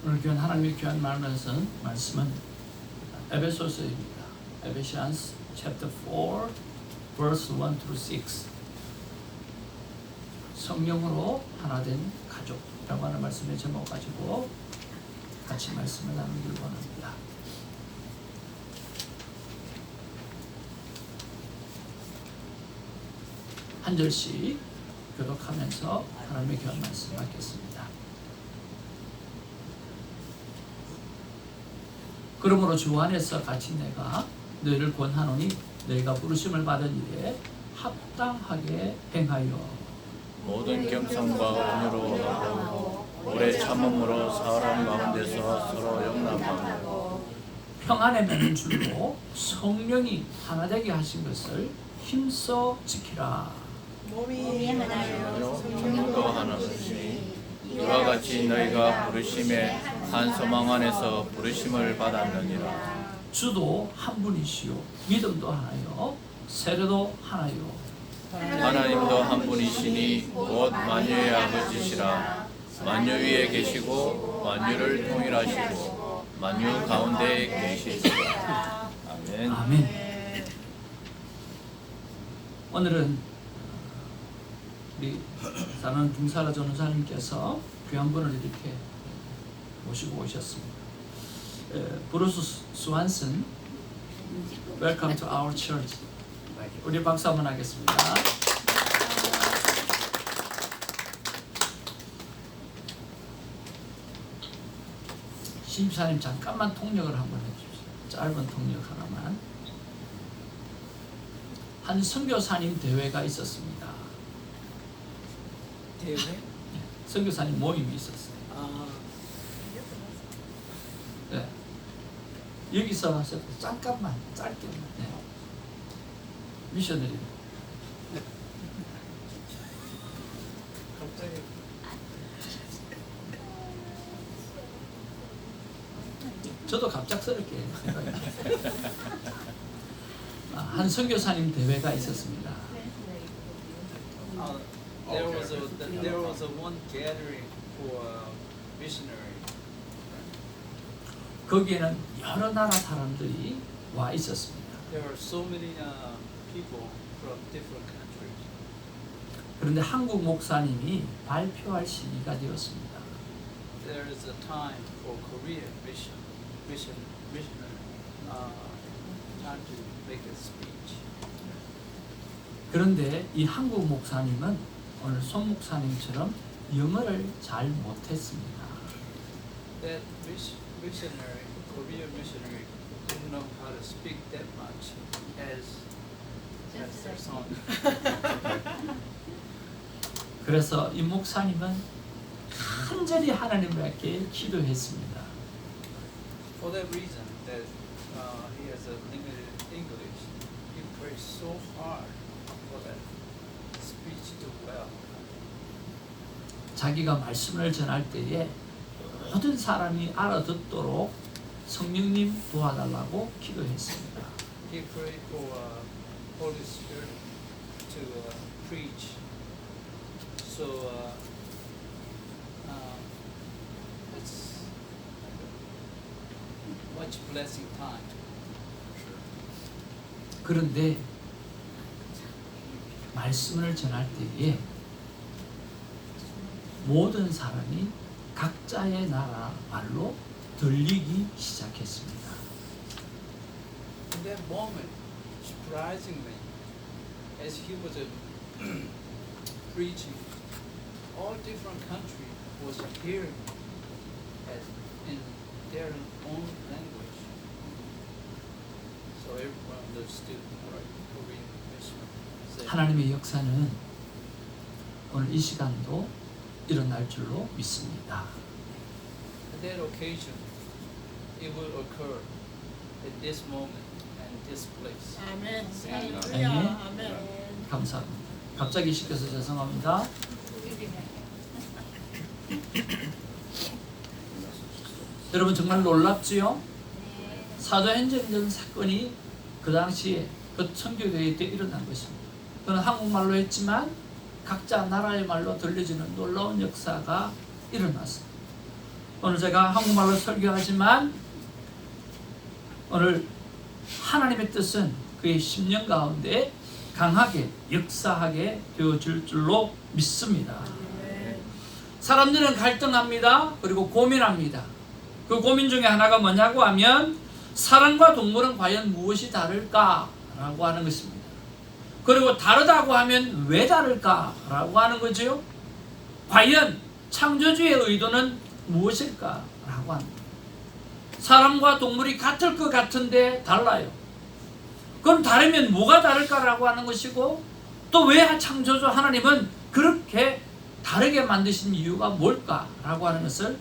오늘 귀한 하나님의 귀한 말씀은 에베소서입니다. Ephesians chapter 4 verse 1 through 6. 성령으로 하나 된 가족이라고 하는 말씀의 제목 가지고 같이 말씀을 나누길 원합니다. 한 절씩 교독하면서 하나님의 귀한 말씀 받겠습니다. 그러므로 주 안에서 같이 내가 너희를 권하노니 너희가 부르심을 받은 일에 합당하게 행하여 모든 겸손과 온유로 하고 오래 참음으로 사람 가운데서 서로 용납하고 평안에 매는 줄로 성령이 하나 되게 하신 것을 힘써 지키라. 몸이 하나요 성령도 하나이니 이와 같이 너희가 부르심의 한 소망 안에서 부르심을 받았느니라. 주도 한 분이시요 믿음도 하나요 세례도 하나요 하나님도 한 분이시니 곧 만유의 아버지시라. 만유 위에 계시고 만유를 통일하시고 만유 가운데 계시시라. 아멘. 아멘. 오늘은 우리 사랑하는 중사라 전우사님께서 귀한 분을 이렇게 모시고 오셨습니다. 브루스 스완슨, Welcome to our church. 우리 박수 한번 하겠습니다. 신입사님 잠깐만 통역을 한번 해주십시오. 짧은 통역 하나만. 한 선교사님 대회가 있었습니다. 대회? 선교사님 모임이 있었어요. 네. 여기서 하셔도 잠깐만 짧게만. 네. 미셔너리. 갑자기 저도 갑작스럽게 생각이 한 선교사님 대회가 있었습니다. There was a one gathering for missionary. 거기에는 여러 나라 사람들이 와 있었습니다. There are so many people from different countries. 그런데 한국 목사님이 발표할 시기가 되었습니다. There is a time for Korean missionary time to make a speech. 그런데 이 한국 목사님은 오늘 손 목사님처럼 영어를 잘 못했습니다. That missionary, Korean missionary, didn't know how to speak that much as their son. 그래서 이 목사님은 간절히 하나님께 기도했습니다. For that reason, that he has a limited English, he prays so hard for that speech to well. 자기가 말씀을 전할 때에 모든 사람이 알아듣도록 성령님 도와달라고 기도했습니다. He prayed for Holy Spirit to preach. So it's much blessing time. 그런데 말씀을 전할 때에 모든 사람이 각자의 나라 말로 들리기 시작했습니다. In that moment, surprisingly, as he was preaching, all different countries was hearing as in their own language. So everyone understood what Korean mission said. 하나님의 역사는 오늘 이 시간도 일어날 줄로 믿습니다. At that occasion, it will occur at this moment and this place. 아멘. 아멘. 할렐루야. 아멘. 감사합니다. 갑자기 시켜서 죄송합니다. 여러분 정말 놀랍지요? 사도행전 사건이 그 당시에 그 선교회에 때 일어난 것입니다. 그는 한국말로 했지만 각자 나라의 말로 들려지는 놀라운 역사가 일어났습니다. 오늘 제가 한국말로 설교하지만 오늘 하나님의 뜻은 그의 심령 가운데 강하게 역사하게 되어질 줄로 믿습니다. 사람들은 갈등합니다. 그리고 고민합니다. 그 고민 중에 하나가 뭐냐고 하면 사람과 동물은 과연 무엇이 다를까라고 하는 것입니다. 그리고 다르다고 하면 왜 다를까라고 하는 거죠. 과연 창조주의 의도는 무엇일까라고 합니다. 사람과 동물이 같을 것 같은데 달라요. 그럼 다르면 뭐가 다를까라고 하는 것이고 또 왜 창조주 하나님은 그렇게 다르게 만드신 이유가 뭘까라고 하는 것을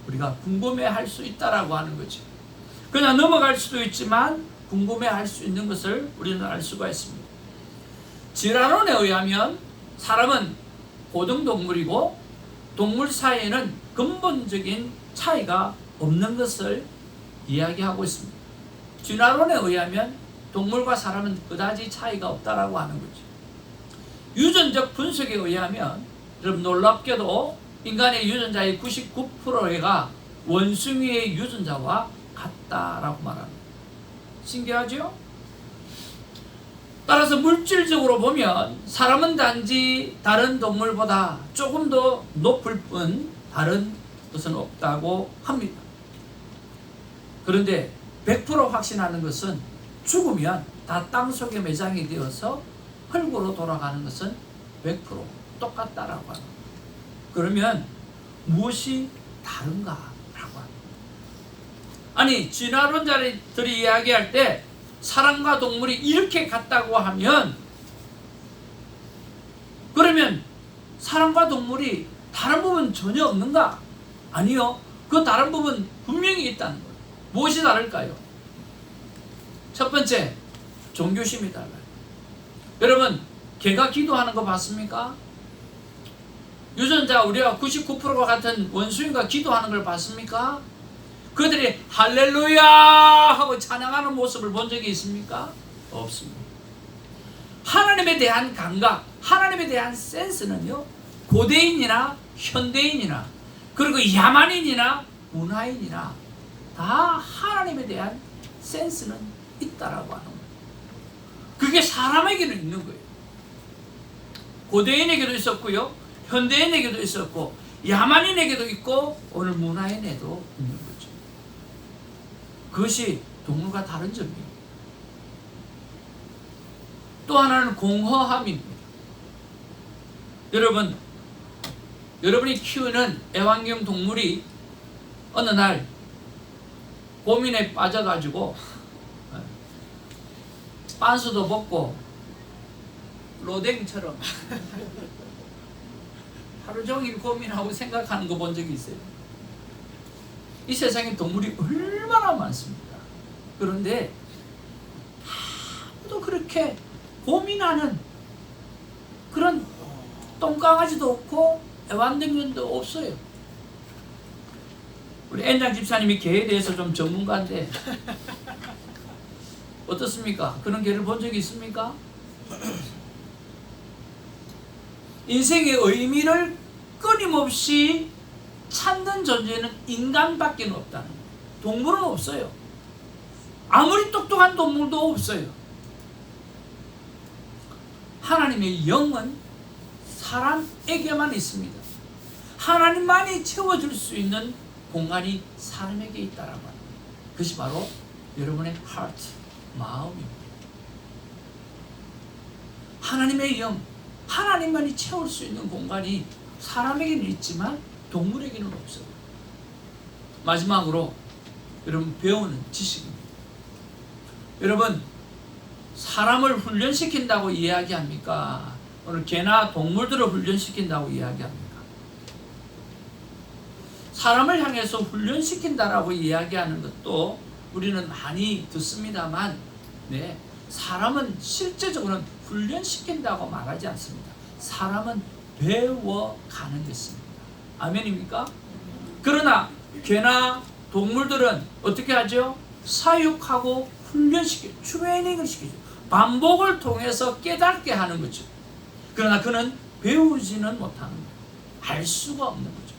우리가 궁금해할 수 있다라고 하는 거죠. 그냥 넘어갈 수도 있지만 궁금해할 수 있는 것을 우리는 알 수가 있습니다. 진화론에 의하면 사람은 고등동물이고 동물 사이에는 근본적인 차이가 없는 것을 이야기하고 있습니다. 진화론에 의하면 동물과 사람은 그다지 차이가 없다라고 하는 거죠. 유전적 분석에 의하면 여러분 놀랍게도 인간의 유전자의 99%가 원숭이의 유전자와 같다라고 말합니다. 신기하죠? 따라서 물질적으로 보면 사람은 단지 다른 동물보다 조금 더 높을 뿐 다른 것은 없다고 합니다. 그런데 100% 확신하는 것은 죽으면 다 땅속에 매장이 되어서 흙으로 돌아가는 것은 100% 똑같다라고 합니다. 그러면 무엇이 다른가라고 합니다. 아니 진화론자들이 이야기할 때 사람과 동물이 이렇게 같다고 하면 그러면 사람과 동물이 다른 부분 전혀 없는가? 아니요. 그 다른 부분 분명히 있다는 거예요. 무엇이 다를까요? 첫 번째, 종교심이 달라요. 여러분, 개가 기도하는 거 봤습니까? 유전자 우리가 99%가 같은 원숭이가 기도하는 걸 봤습니까? 그들이 할렐루야 하고 찬양하는 모습을 본 적이 있습니까? 없습니다. 하나님에 대한 감각, 하나님에 대한 센스는요, 고대인이나 현대인이나 그리고 야만인이나 문화인이나 다 하나님에 대한 센스는 있다라고 하는 거예요. 그게 사람에게는 있는 거예요. 고대인에게도 있었고요, 현대인에게도 있었고, 야만인에게도 있고, 오늘 문화인에도 있는 거죠. 그것이 동물과 다른 점이에요. 또 하나는 공허함입니다. 여러분이 키우는 애완견 동물이 어느 날 고민에 빠져가지고 빤스도 먹고 로댕처럼 하루 종일 고민하고 생각하는 거 본 적이 있어요. 이 세상에 동물이 얼마나 많습니다. 그런데 아무도 그렇게 고민하는 그런 똥강아지도 없고 애완동물도 없어요. 우리 엔장 집사님이 개에 대해서 좀 전문가인데 어떻습니까? 그런 개를 본 적이 있습니까? 인생의 의미를 끊임없이 찾는 존재는 인간밖에 없다는 거예요. 동물은 없어요. 아무리 똑똑한 동물도 없어요. 하나님의 영은 사람에게만 있습니다. 하나님만이 채워줄 수 있는 공간이 사람에게 있다라고 합니다. 그것이 바로 여러분의 heart, 마음입니다. 하나님의 영, 하나님만이 채울 수 있는 공간이 사람에게는 있지만 동물에게는 없어요. 마지막으로 여러분 배우는 지식입니다. 여러분 사람을 훈련시킨다고 이야기합니까? 오늘 개나 동물들을 훈련시킨다고 이야기합니까? 사람을 향해서 훈련시킨다라고 이야기하는 것도 우리는 많이 듣습니다만, 네, 사람은 실제적으로는 훈련시킨다고 말하지 않습니다. 사람은 배워가는 것입니다. 아멘입니까? 그러나 개나 동물들은 어떻게 하죠? 사육하고 훈련시켜, 트레이닝을 시키죠. 반복을 통해서 깨닫게 하는 거죠. 그러나 그는 배우지는 못하는 거예요. 알 수가 없는 거죠.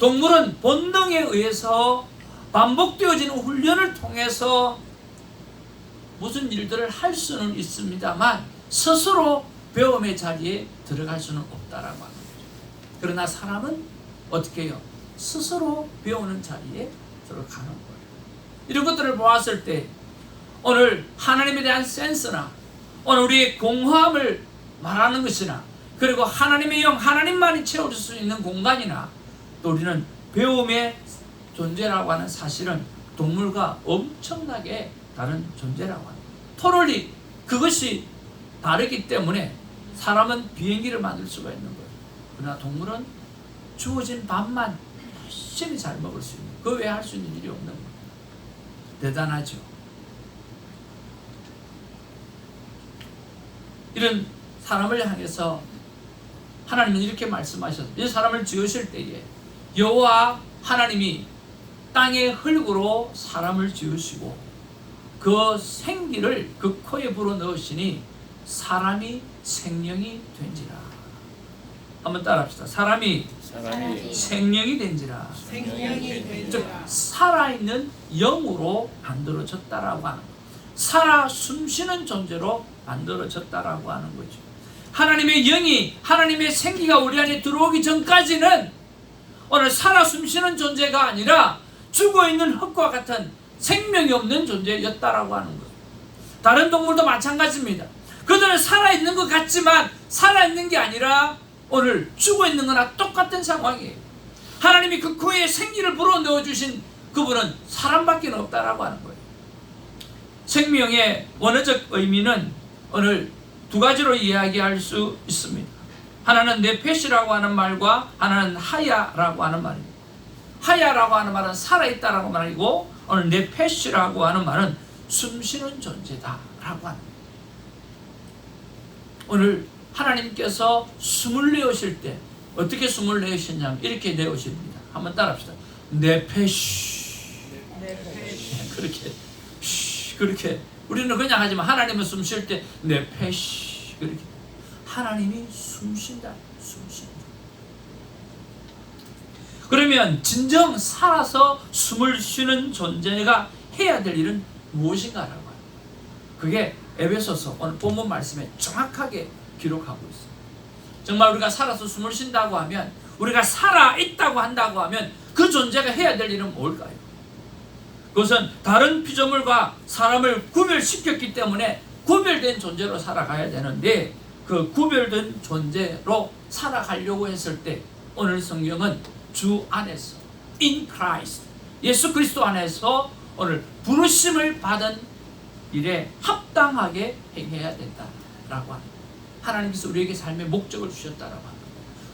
동물은 본능에 의해서 반복되어지는 훈련을 통해서 무슨 일들을 할 수는 있습니다만 스스로 배움의 자리에 들어갈 수는 없다라고 하는 거죠. 그러나 사람은 어떻게 해요? 스스로 배우는 자리에 들어가는 거예요. 이런 것들을 보았을 때 오늘 하나님에 대한 센스나 오늘 우리의 공허함을 말하는 것이나 그리고 하나님의 영, 하나님만이 채워줄 수 있는 공간이나 또 우리는 배움의 존재라고 하는 사실은 동물과 엄청나게 다른 존재라고 합니다. 토럴리 그것이 다르기 때문에 사람은 비행기를 만들 수가 있는 거예요. 그러나 동물은 주어진 밥만 열심히 잘 먹을 수 있는, 그 외에 할 수 있는 일이 없는 거예요. 대단하죠. 이런 사람을 향해서 하나님은 이렇게 말씀하셨어요. 이 사람을 지으실 때에 여호와 하나님이 땅의 흙으로 사람을 지으시고 그 생기를 그 코에 불어넣으시니 사람이 생명이 된지라. 한번 따라합시다. 사람이 생명이 된지라. 즉 살아있는 영으로 만들어졌다라고 하는 거예요. 살아 숨쉬는 존재로 만들어졌다라고 하는 거죠. 하나님의 영이, 하나님의 생기가 우리 안에 들어오기 전까지는 오늘 살아 숨쉬는 존재가 아니라 죽어있는 흙과 같은 생명이 없는 존재였다라고 하는 거예요. 다른 동물도 마찬가지입니다. 그들은 살아있는 것 같지만 살아있는 게 아니라 오늘 죽어있는 거나 똑같은 상황이에요. 하나님이 그 코에 생기를 불어넣어 주신 그분은 사람밖에 없다라고 하는 거예요. 생명의 원어적 의미는 오늘 두 가지로 이야기할 수 있습니다. 하나는 네페시라고 하는 말과 하나는 하야라고 하는 말입니다. 하야라고 하는 말은 살아있다라고 말이고 오늘 네페시라고 하는 말은 숨쉬는 존재다라고 합니다. 오늘 하나님께서 숨을 내쉬실 때 어떻게 숨을 내쉬냐면 이렇게 내쉬십니다. 한번 따라합시다. 네페시. 그렇게 우리는 그냥 하지만 하나님은 숨 쉴 때 네페시 그렇게 하나님이 숨쉰다. 숨쉰다. 그러면 진정 살아서 숨을 쉬는 존재가 해야 될 일은 무엇인가라고 해요. 그게 에베소서 오늘 본문 말씀에 정확하게 기록하고 있어요. 정말 우리가 살아서 숨을 쉰다고 하면 우리가 살아있다고 한다고 하면 그 존재가 해야 될 일은 뭘까요? 그것은 다른 피조물과 사람을 구별시켰기 때문에 구별된 존재로 살아가야 되는데 그 구별된 존재로 살아가려고 했을 때 오늘 성경은 주 안에서 in Christ 예수 그리스도 안에서 오늘 부르심을 받은 일에 합당하게 행해야 된다라고 합니다. 하나님께서 우리에게 삶의 목적을 주셨다라고 합니다.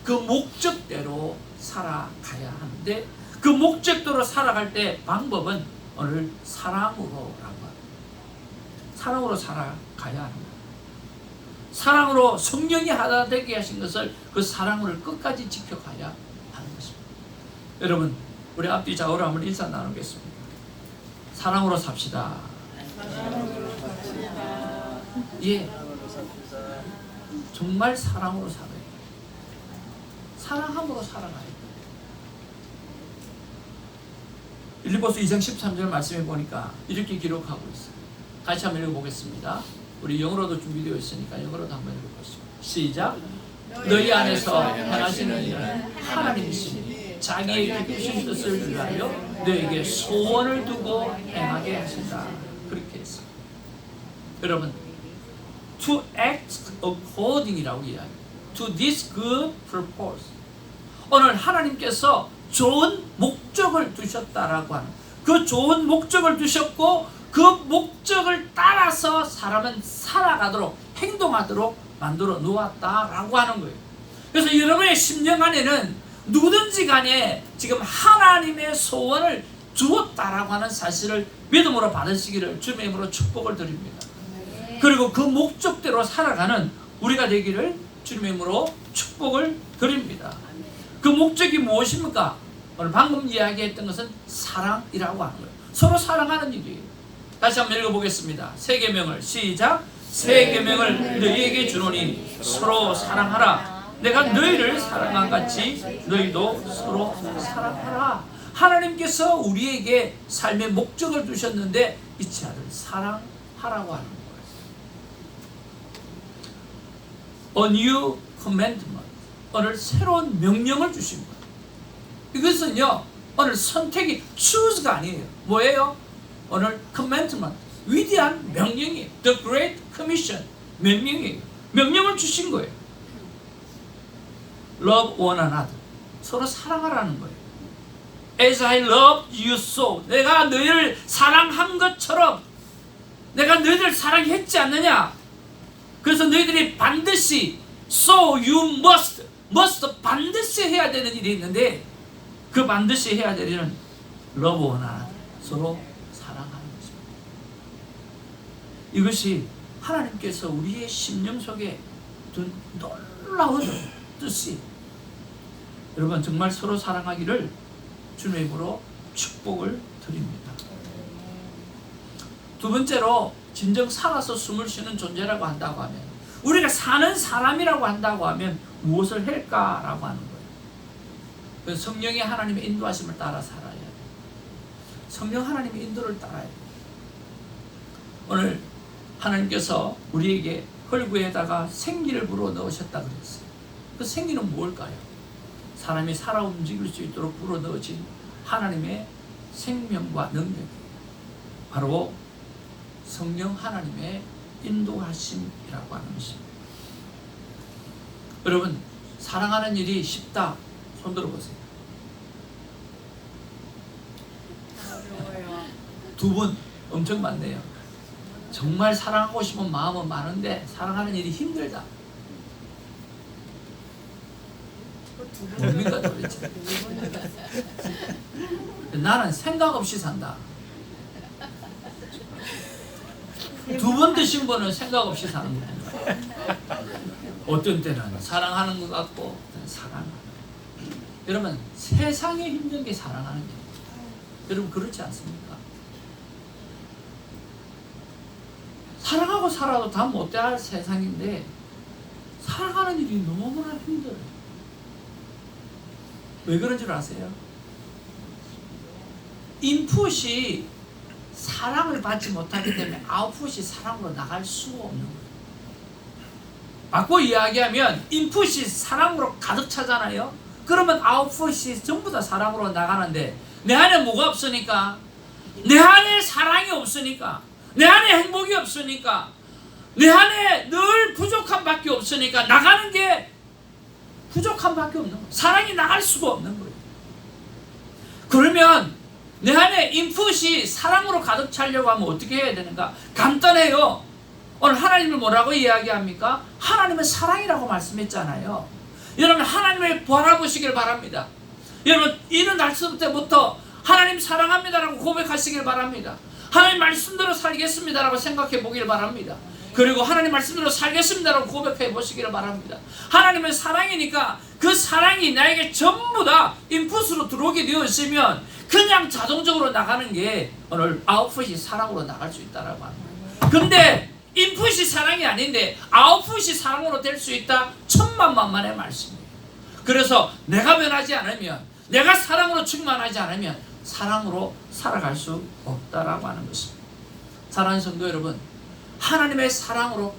그 목적대로 살아가야 하는데 그 목적대로 살아갈 때 방법은 오늘 사랑으로라고 합니다. 사랑으로 살아가야 합니다. 사랑으로 성령이 하나 되게 하신 것을 그 사랑을 끝까지 지켜가야 하는 것입니다. 여러분 우리 앞뒤 좌우로 한번 인사 나누겠습니다. 사랑으로 삽시다. 예, 정말 사랑으로 살아요. 사랑함으로 살아가야 돼요. 빌립보서 2장 13절 말씀해 보니까 이렇게 기록하고 있어요. 다시 한번 읽어보겠습니다. 우리 영어로도 준비되어 있으니까 영어로도 한번 읽어보시죠. 시작. 너희 안에서 행하시는 일은 하나님이시니 자기의 기쁘신 뜻을 위하여 너에게 소원을 두고 행하게 하신다. 그렇게 했어요. 여러분, to act according이라고 이야기해요. To this good purpose. 오늘 하나님께서 좋은 목적을 두셨다라고 하는 그 좋은 목적을 두셨고 그 목적을 따라서 사람은 살아가도록 행동하도록 만들어 놓았다라고 하는 거예요. 그래서 여러분의 심령 안에는 누구든지 간에 지금 하나님의 소원을 주었다라고 하는 사실을 믿음으로 받으시기를 주님의 이름으로 축복을 드립니다. 그리고 그 목적대로 살아가는 우리가 되기를 주님의 이름으로 축복을 드립니다. 그 목적이 무엇입니까? 오늘 방금 이야기했던 것은 사랑이라고 하는 거예요. 서로 사랑하는 일이에요. 다시 한번 읽어보겠습니다. 세 계명을 시작. 세 계명을 너희에게 주노니 서로 사랑하라. 내가 너희를 사랑한 같이 너희도 서로 사랑하라. 하나님께서 우리에게 삶의 목적을 두셨는데 이 자를 사랑하라고 하는 거예요. A new commandment. 오늘 새로운 명령을 주신 거예요. 이것은요, 오늘 선택이 choose가 아니에요. 뭐예요? 오늘 commandment. 위대한 명령이에요. The Great Commission. 명령이에요. 명령을 주신 거예요. Love one another. 서로 사랑하라는 거예요. As I loved you so. 내가 너희를 사랑한 것처럼 내가 너희를 사랑했지 않느냐? 그래서 너희들이 반드시 so you must 반드시 해야 되는 일이 있는데 그 반드시 해야 될 일은 love one another. 서로 사랑하는 것입니다. 이것이 하나님께서 우리의 심령 속에 둔 놀라운 뜻이 여러분 정말 서로 사랑하기를 주님의 이름으로 축복을 드립니다. 두 번째로 진정 살아서 숨을 쉬는 존재라고 한다고 하면 우리가 사는 사람이라고 한다고 하면 무엇을 할까라고 하는 거예요. 그래서 성령의 하나님의 인도하심을 따라 살아야 돼요. 성령 하나님의 인도를 따라야 돼요. 오늘 하나님께서 우리에게 혈구에다가 생기를 불어 넣으셨다 그랬어요. 그 생기는 무엇일까요? 사람이 살아 움직일 수 있도록 불어 넣어진 하나님의 생명과 능력이에요. 바로 성령 하나님의 인도하심이라고 하는 것입니다. 여러분, 사랑하는 일이 쉽다. 손 들어보세요. 두 분 엄청 많네요. 정말 사랑하고 싶은 마음은 많은데 사랑하는 일이 힘들다. 뭡니까 도대체? 나는 생각 없이 산다. 두 번 드신 분은 생각 없이 사는 겁니다. 어떤 때는 사랑하는 것 같고 어떤 때는 사랑하는 것. 여러분 세상에 힘든 게 사랑하는 게 여러분 그렇지 않습니까? 사랑하고 살아도 다 못할 세상인데 사랑하는 일이 너무나 힘들어요. 왜 그런 줄 아세요? 인풋이 사랑을 받지 못하기 때문에 아웃풋이 사랑으로 나갈 수가 없는 거예요. 바꿔 이야기하면 인풋이 사랑으로 가득 차잖아요. 그러면 아웃풋이 전부 다 사랑으로 나가는데 내 안에 뭐가 없으니까? 내 안에 사랑이 없으니까, 내 안에 행복이 없으니까, 내 안에 늘 부족함밖에 없으니까 나가는 게 부족함밖에 없는 거예요. 사랑이 나갈 수가 없는 거예요. 그러면 내 안에 인풋이 사랑으로 가득 차려고 하면 어떻게 해야 되는가? 간단해요. 오늘 하나님을 뭐라고 이야기합니까? 하나님은 사랑이라고 말씀했잖아요. 여러분 하나님을 바라보시길 바랍니다. 여러분 일어날 때부터 하나님 사랑합니다라고 고백하시길 바랍니다. 하나님 말씀대로 살겠습니다라고 생각해 보길 바랍니다. 그리고 하나님 말씀대로 살겠습니다라고 고백해 보시기를 바랍니다. 하나님은 사랑이니까 그 사랑이 나에게 전부 다 인풋으로 들어오게 되어 있으면 그냥 자동적으로 나가는 게 오늘 아웃풋이 사랑으로 나갈 수 있다라고 합니다. 근데 인풋이 사랑이 아닌데 아웃풋이 사랑으로 될 수 있다? 천만만만의 말씀이에요. 그래서 내가 변하지 않으면, 내가 사랑으로 충만하지 않으면 사랑으로 살아갈 수 없다라고 하는 것입니다. 사랑하는 성도 여러분, 하나님의 사랑으로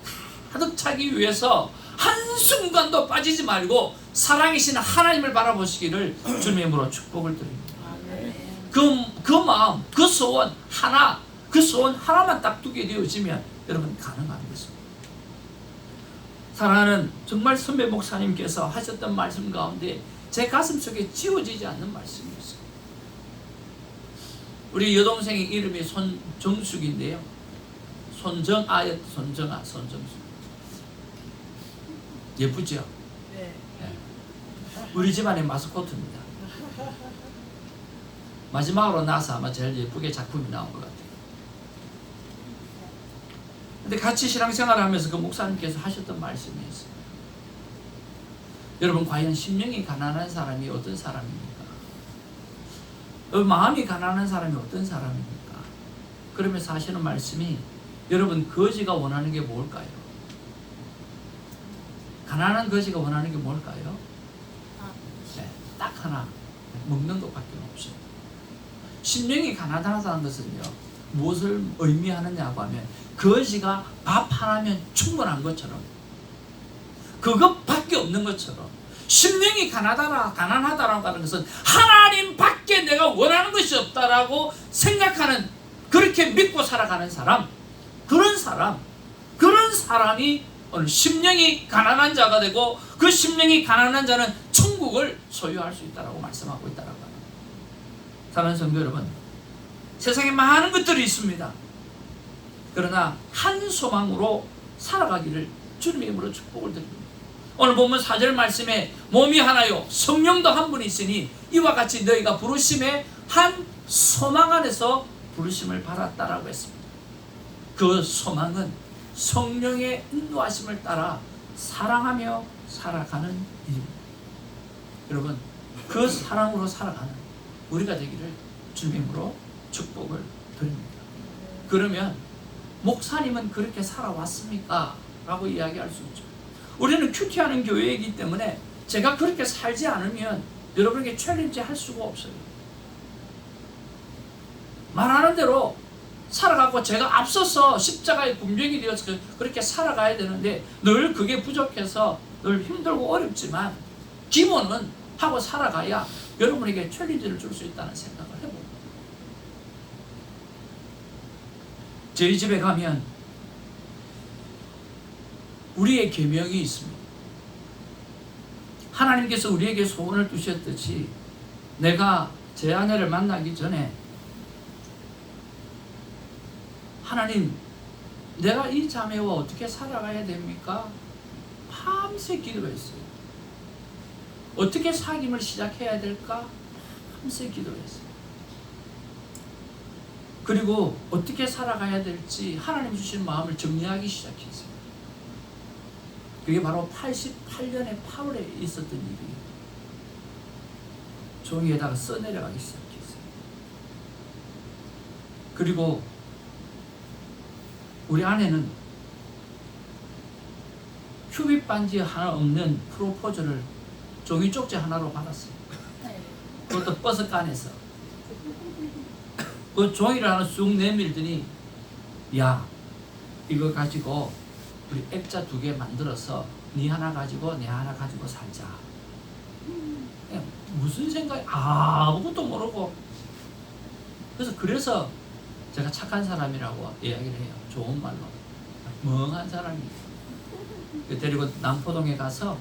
가득 차기 위해서 한순간도 빠지지 말고 사랑이신 하나님을 바라보시기를 주님의 이름으로 축복을 드립니다. 그 마음, 그 소원 하나만 딱 두게 되어지면 여러분 가능한 것입니다. 사랑하는 정말 선배 목사님께서 하셨던 말씀 가운데 제 가슴 속에 지워지지 않는 말씀이었어요. 우리 여동생의 이름이 손정숙인데요. 손정아. 예쁘죠? 네. 네. 우리 집안의 마스코트입니다. 마지막으로 나서 아마 제일 예쁘게 작품이 나온 것 같아요. 근데 같이 신앙생활을 하면서 그 목사님께서 하셨던 말씀이 있어요. 여러분 과연 심령이 가난한 사람이 어떤 사람입니까? 마음이 가난한 사람이 어떤 사람입니까? 그러면서 하시는 말씀이 여러분 거지가 원하는 게 뭘까요? 가난한 거지가 원하는 게 뭘까요? 네, 딱 하나, 먹는 것밖에 없습니다. 심령이 가난하다는 것은요, 무엇을 의미하느냐고 하면 거지가 밥 하나면 충분한 것처럼, 그것밖에 없는 것처럼, 심령이 가난하다라고 하는 것은 하나님밖에 내가 원하는 것이 없다라고 생각하는, 그렇게 믿고 살아가는 사람, 그런 사람이 오늘 심령이 가난한 자가 되고, 그 심령이 가난한 자는 천국을 소유할 수 있다라고 말씀하고 있다라고 합니다. 사랑하는 성도 여러분, 세상에 많은 것들이 있습니다. 그러나 한 소망으로 살아가기를 주님의 이름으로 축복을 드립니다. 오늘 보면 4절 말씀에 몸이 하나요 성령도 한 분이 있으니 이와 같이 너희가 부르심의 한 소망 안에서 부르심을 받았다라고 했습니다. 그 소망은 성령의 인도하심을 따라 사랑하며 살아가는 일입니다. 여러분, 그 사랑으로 살아가는 우리가 되기를 주님의 이름으로 축복을 드립니다. 그러면 목사님은 그렇게 살아왔습니까? 라고 이야기할 수 있죠. 우리는 큐티하는 교회이기 때문에 제가 그렇게 살지 않으면 여러분에게 챌린지 할 수가 없어요. 말하는 대로 살아가고 제가 앞서서 십자가의 군병이 되어서 그렇게 살아가야 되는데 늘 그게 부족해서 늘 힘들고 어렵지만 기본은 하고 살아가야 여러분에게 챌린지를 줄 수 있다는 생각을 해봅니다. 저희 집에 가면 우리의 계명이 있습니다. 하나님께서 우리에게 소원을 두셨듯이 내가 제 아내를 만나기 전에 하나님, 내가 이 자매와 어떻게 살아가야 됩니까? 밤새 기도했어요. 어떻게 사귐을 시작해야 될까? 밤새 기도했어요. 그리고 어떻게 살아가야 될지 하나님 주신 마음을 정리하기 시작했어요. 그게 바로 88년에 8월에 있었던 일이에요. 종이에다가 써내려가기 시작했어요. 그리고 우리 아내는 큐빅 반지 하나 없는 프로포즈를 종이 쪽지 하나로 받았어요. 그것도 버스간에서. 그 종이를 하나 쑥 내밀더니, 야, 이거 가지고 우리 액자 2개 만들어서 네 하나 가지고 내 하나 가지고 살자. 무슨 생각이, 아무것도 모르고. 그래서 제가 착한 사람이라고 이야기를 해요. 좋은 말로. 멍한 사람이에요. 데리고 남포동에 가서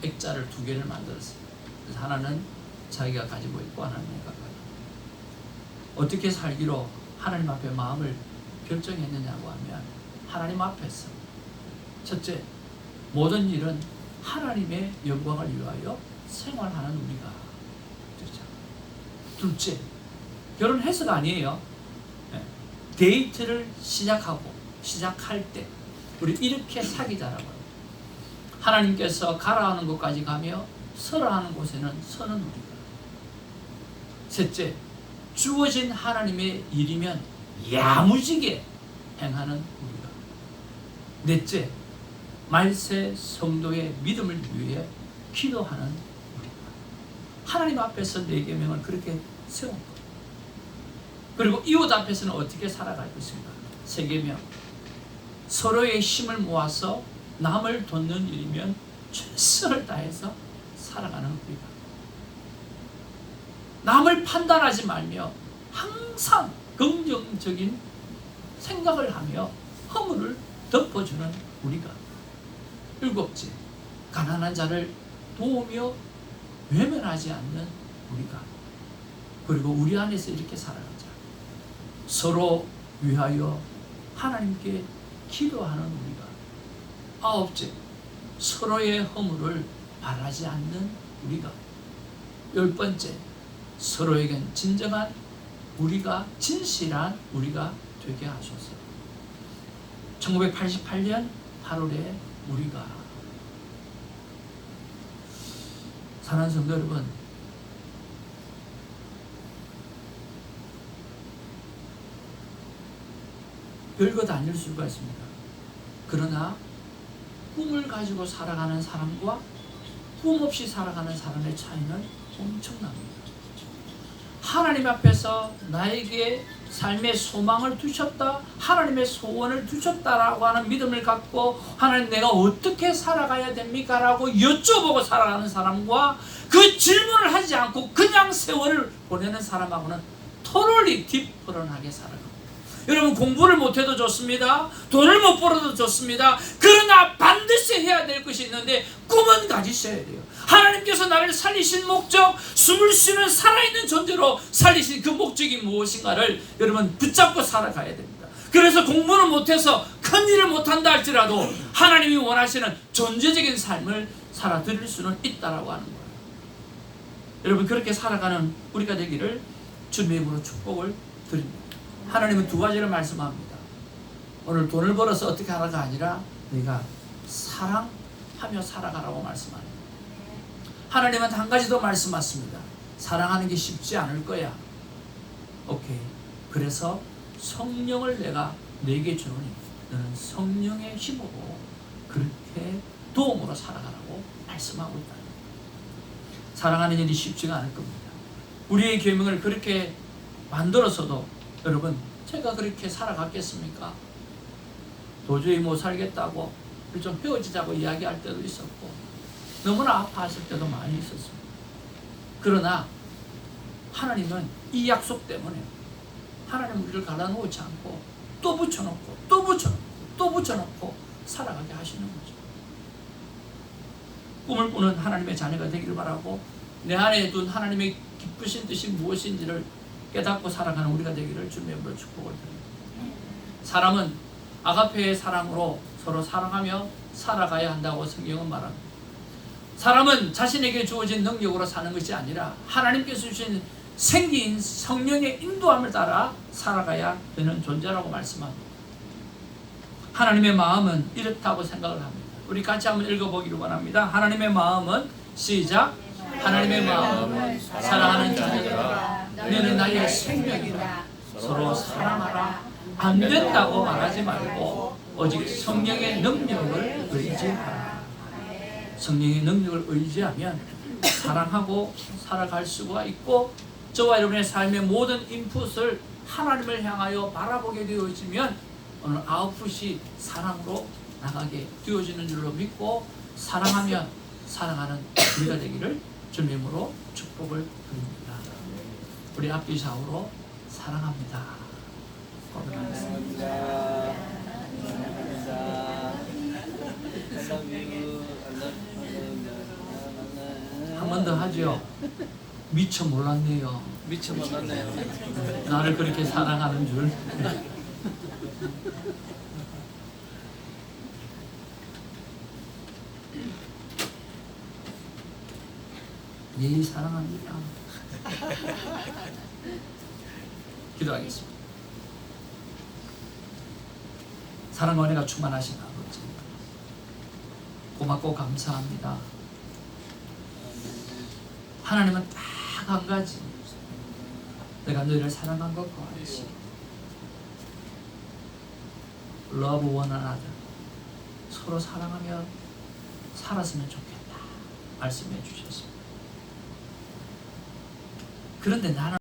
이렇게 액자를 2개를 만들었어요. 그래서 하나는 자기가 가지고 있고 하나는 내가 가지고. 어떻게 살기로 하나님 앞에 마음을 결정했느냐고 하면 하나님 앞에서 첫째, 모든 일은 하나님의 영광을 위하여 생활하는 우리가. 그렇죠? 둘째, 결혼해서가 아니에요. 데이트를 시작할 때 우리 이렇게 사귀자라고 합니다. 하나님께서 가라 하는 곳까지 가며 서라 하는 곳에는 서는 우리가. 셋째, 주어진 하나님의 일이면 야무지게 행하는 우리가. 넷째, 말세 성도의 믿음을 위해 기도하는 우리가. 하나님 앞에서 내 계명을 그렇게 세운 거예요. 그리고 이웃 앞에서는 어떻게 살아갈 것인가? 세 계명. 서로의 힘을 모아서 남을 돕는 일이면 최선을 다해서 살아가는 우리가. 남을 판단하지 말며 항상 긍정적인 생각을 하며 허물을 덮어주는 우리가. 일곱째, 가난한 자를 도우며 외면하지 않는 우리가. 그리고 우리 안에서 이렇게 살아가자. 서로 위하여 하나님께 기도하는 우리가. 아홉째, 서로의 허물을 바라지 않는 우리가. 10번째, 서로에겐 진정한 우리가, 진실한 우리가 되게 하소서. 1988년 8월에 우리가. 사랑하는 성도 여러분, 별것 아닐 수가 있습니다. 그러나 꿈을 가지고 살아가는 사람과 꿈 없이 살아가는 사람의 차이는 엄청납니다. 하나님 앞에서 나에게 삶의 소망을 두셨다, 하나님의 소원을 두셨다라고 하는 믿음을 갖고 하나님 내가 어떻게 살아가야 됩니까? 라고 여쭤보고 살아가는 사람과 그 질문을 하지 않고 그냥 세월을 보내는 사람하고는 totally different하게 살아갑니다. 여러분, 공부를 못해도 좋습니다. 돈을 못 벌어도 좋습니다. 그러나 반드시 해야 될 것이 있는데 꿈은 가지셔야 돼요. 하나님께서 나를 살리신 목적, 숨을 쉬는 살아있는 존재로 살리신 그 목적이 무엇인가를 여러분 붙잡고 살아가야 됩니다. 그래서 공부는 못해서 큰 일을 못한다 할지라도 하나님이 원하시는 존재적인 삶을 살아드릴 수는 있다라고 하는 거예요. 여러분, 그렇게 살아가는 우리가 되기를 주님의 이름으로 축복을 드립니다. 하나님은 두 가지를 말씀합니다. 오늘 돈을 벌어서 어떻게 하라가 아니라 네가 사랑하며 살아가라고 말씀합니다. 하나님은 한 가지 더 말씀하십니다. 사랑하는 게 쉽지 않을 거야. 오케이. 그래서 성령을 내가 내게 주노니 너는 성령의 힘으로 그렇게 도움으로 살아가라고 말씀하고 있다. 사랑하는 일이 쉽지가 않을 겁니다. 우리의 계명을 그렇게 만들어서도 여러분, 제가 그렇게 살아갔겠습니까? 도저히 못 살겠다고 좀 헤어지자고 이야기할 때도 있었고 너무나 아파하실 때도 많이 있었습니다. 그러나 하나님은 이 약속 때문에 하나님 우리를 갈라놓지 않고 또 붙여놓고 또 붙여놓고 또 붙여놓고 살아가게 하시는 거죠. 꿈을 꾸는 하나님의 자녀가 되기를 바라고 내 안에 둔 하나님의 기쁘신 뜻이 무엇인지를 깨닫고 살아가는 우리가 되기를 주님의 이름으로 축복을 드립니다. 사람은 아가페의 사랑으로 서로 사랑하며 살아가야 한다고 성경은 말합니다. 사람은 자신에게 주어진 능력으로 사는 것이 아니라 하나님께서 주신 생기인 성령의 인도함을 따라 살아가야 되는 존재라고 말씀합니다. 하나님의 마음은 이렇다고 생각을 합니다. 우리 같이 한번 읽어보기를 원합니다. 하나님의 마음은 시작. 하나님의 마음은 사랑하는 자녀들아 너는 나의 생명이라 서로 사랑하라. 안 된다고 말하지 말고 오직 성령의 능력을 의지하라. 성령의 능력을 의지하면 사랑하고 살아갈 수가 있고 저와 여러분의 삶의 모든 인풋을 하나님을 향하여 바라보게 되어지면 오늘 아웃풋이 사랑으로 나가게 되어지는 줄로 믿고 사랑하며 살아가는 우리가 되기를 주님의 이름으로 축복을 드립니다. 우리 앞뒤 좌우로 사랑합니다. 고백하겠습니다. 한 번 더 하죠. 미처 몰랐네요. 미처 만났네요. 나를 그렇게 사랑하는 줄. 예, 사랑합니다. 기도하겠습니다. 사랑과 은혜가 충만하신 아버지, 고맙고 감사합니다. 하나님은 딱 한 가지, 내가 너희를 사랑한 것과 같이 love one another, 서로 사랑하며 살았으면 좋겠다 말씀해 주셨습니다. 그런데 나는